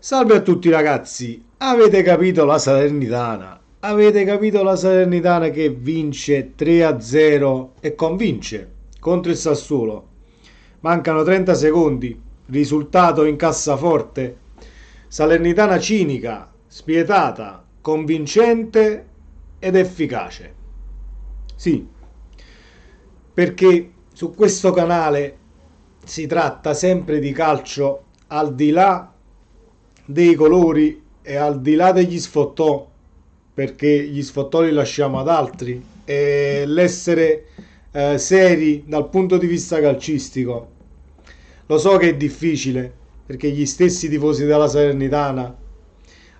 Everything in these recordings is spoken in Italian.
Salve a tutti ragazzi, avete capito la Salernitana? Avete capito la Salernitana che vince 3-0 e convince contro il Sassuolo? Mancano 30 secondi, risultato in cassaforte. Salernitana cinica, spietata, convincente ed efficace. Sì, perché su questo canale si tratta sempre di calcio al di là dei colori e al di là degli sfottò, perché gli sfottò li lasciamo ad altri, e l'essere seri dal punto di vista calcistico. Lo so che è difficile, perché gli stessi tifosi della Salernitana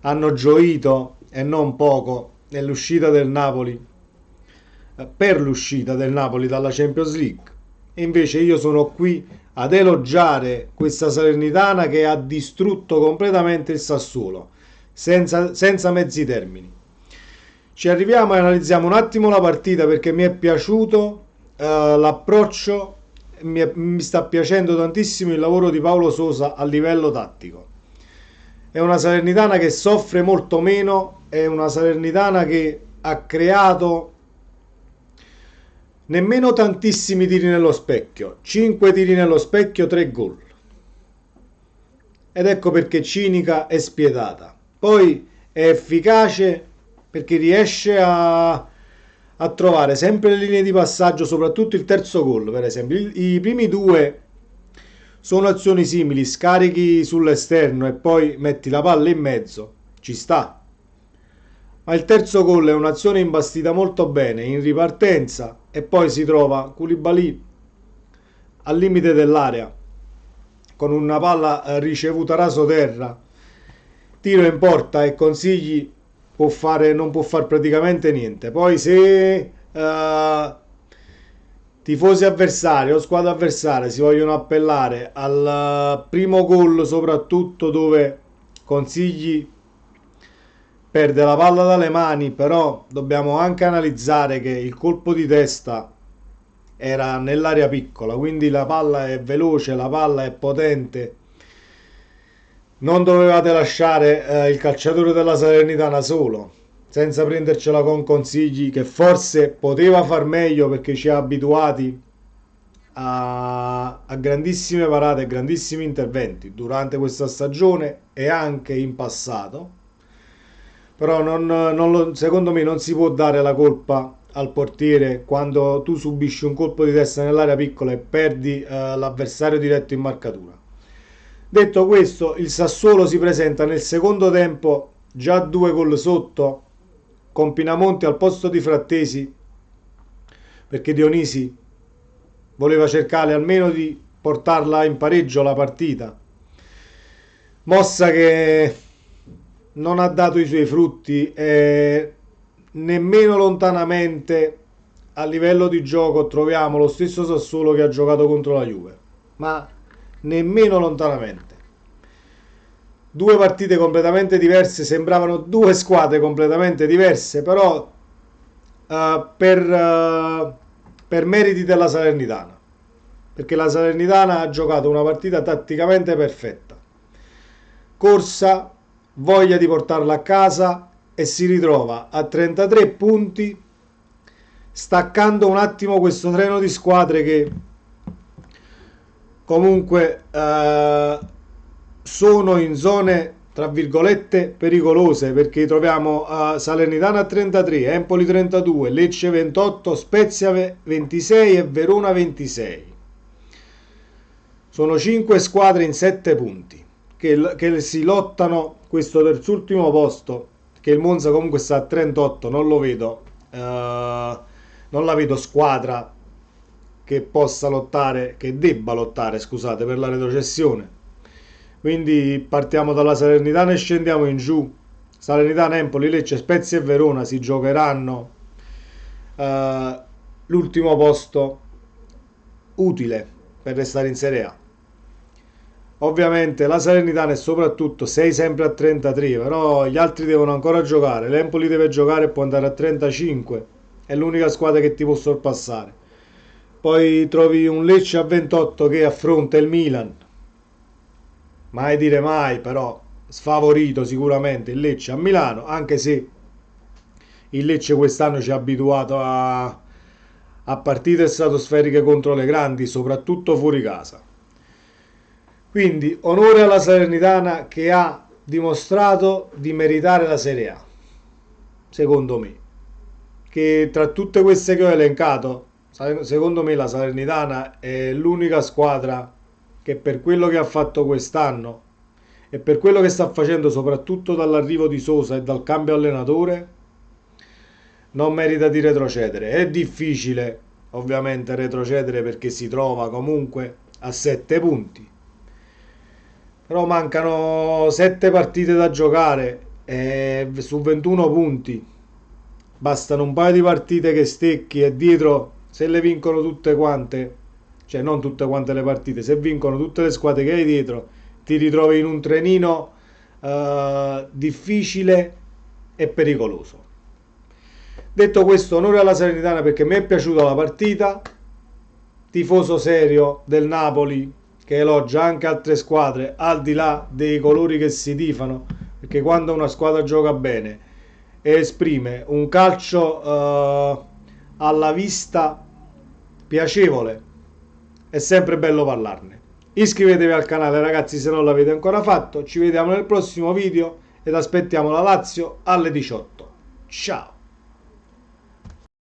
hanno gioito e non poco nell'uscita del Napoli, per l'uscita del Napoli dalla Champions League. E invece io sono qui ad elogiare questa Salernitana che ha distrutto completamente il Sassuolo, senza mezzi termini. Ci arriviamo e analizziamo un attimo la partita perché mi è piaciuto l'approccio, mi sta piacendo tantissimo il lavoro di Paolo Sosa a livello tattico. È una Salernitana che soffre molto meno, è una Salernitana che ha creato nemmeno tantissimi tiri nello specchio, 5 tiri nello specchio, 3 gol. Ed ecco perché cinica e spietata. Poi è efficace perché riesce a trovare sempre le linee di passaggio, soprattutto il terzo gol, per esempio. I primi due sono azioni simili, scarichi sull'esterno e poi metti la palla in mezzo, ci sta. Ma il terzo gol è un'azione imbastita molto bene in ripartenza e poi si trova Koulibaly al limite dell'area con una palla ricevuta raso terra, tiro in porta e Consigli non può fare praticamente niente. Poi se tifosi avversari o squadre avversarie si vogliono appellare al primo gol, soprattutto dove Consigli perde la palla dalle mani, però dobbiamo anche analizzare che il colpo di testa era nell'area piccola, quindi la palla è veloce, la palla è potente. Non dovevate lasciare il calciatore della Salernitana solo, senza prendercela con Consigli, che forse poteva far meglio perché ci ha abituati a grandissime parate e grandissimi interventi durante questa stagione e anche in passato. Però secondo me non si può dare la colpa al portiere quando tu subisci un colpo di testa nell'area piccola e perdi l'avversario diretto in marcatura. Detto questo, il Sassuolo si presenta nel secondo tempo già 2 gol sotto, con Pinamonti al posto di Frattesi, perché Dionisi voleva cercare almeno di portarla in pareggio la partita. Mossa che non ha dato i suoi frutti e nemmeno lontanamente a livello di gioco troviamo lo stesso Sassuolo che ha giocato contro la Juve, ma nemmeno lontanamente. Due partite completamente diverse, sembravano due squadre completamente diverse, però per meriti della Salernitana, perché la Salernitana ha giocato una partita tatticamente perfetta, corsa, voglia di portarla a casa e si ritrova a 33 punti, staccando un attimo questo treno di squadre che comunque sono in zone tra virgolette pericolose, perché troviamo Salernitana a 33, Empoli 32, Lecce 28, Spezia 26 e Verona 26. Sono 5 squadre in 7 punti che si lottano questo terzultimo posto, che il Monza comunque sta a 38, non lo vedo, non la vedo squadra che possa lottare, che debba lottare, scusate, per la retrocessione. Quindi partiamo dalla Salernitana e scendiamo in giù. Salernitana, Empoli, Lecce, Spezia e Verona si giocheranno l'ultimo posto utile per restare in Serie A. Ovviamente la Salernitana è soprattutto 6 sempre a 33, però gli altri devono ancora giocare. L'Empoli deve giocare e può andare a 35, è l'unica squadra che ti può sorpassare. Poi trovi un Lecce a 28 che affronta il Milan. Mai dire mai, però sfavorito sicuramente il Lecce a Milano, anche se il Lecce quest'anno ci ha abituato a partite stratosferiche contro le grandi, soprattutto fuori casa. Quindi onore alla Salernitana che ha dimostrato di meritare la Serie A, secondo me. Che tra tutte queste che ho elencato, secondo me la Salernitana è l'unica squadra che per quello che ha fatto quest'anno e per quello che sta facendo soprattutto dall'arrivo di Sosa e dal cambio allenatore non merita di retrocedere. È difficile ovviamente retrocedere perché si trova comunque a 7 punti, però mancano 7 partite da giocare e su 21 punti bastano un paio di partite che stecchi e dietro, se le vincono tutte quante, cioè non tutte quante le partite, se vincono tutte le squadre che hai dietro, ti ritrovi in un trenino difficile e pericoloso. Detto questo, onore alla Salernitana perché mi è piaciuta la partita, tifoso serio del Napoli che elogia anche altre squadre al di là dei colori che si tifano, perché quando una squadra gioca bene e esprime un calcio alla vista piacevole, è sempre bello parlarne. Iscrivetevi al canale ragazzi se non l'avete ancora fatto, ci vediamo nel prossimo video ed aspettiamo la Lazio alle 18. Ciao!